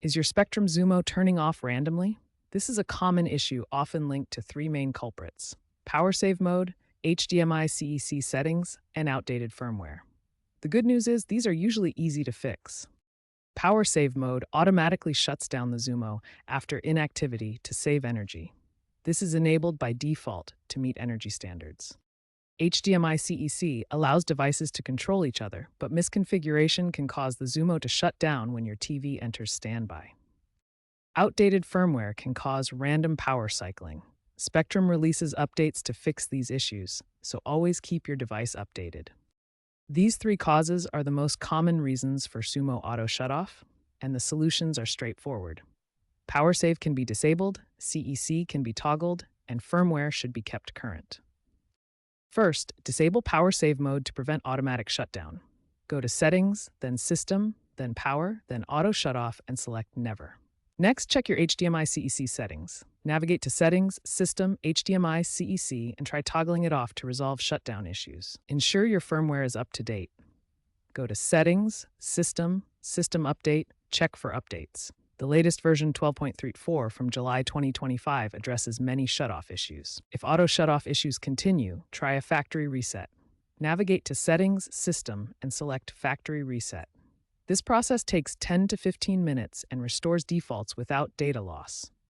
Is your Spectrum Xumo turning off randomly? This is a common issue often linked to three main culprits: power save mode, HDMI CEC settings, and outdated firmware. The good news is these are usually easy to fix. Power save mode automatically shuts down the Xumo after inactivity to save energy. This is enabled by default to meet energy standards. HDMI CEC allows devices to control each other, but misconfiguration can cause the Xumo to shut down when your TV enters standby. Outdated firmware can cause random power cycling. Spectrum releases updates to fix these issues, so always keep your device updated. These three causes are the most common reasons for Xumo auto shutoff, and the solutions are straightforward. Power save can be disabled, CEC can be toggled, and firmware should be kept current. First, disable power save mode to prevent automatic shutdown. Go to Settings, then System, then Power, then Auto Shutoff, and select Never. Next, check your HDMI CEC settings. Navigate to Settings, System, HDMI CEC, and try toggling it off to resolve shutdown issues. Ensure your firmware is up to date. Go to Settings, System, System Update, check for updates. The latest version 12.34 from July 2025 addresses many shutoff issues. If auto shutoff issues continue, try a factory reset. Navigate to Settings, System, and select Factory Reset. This process takes 10 to 15 minutes and restores defaults without data loss.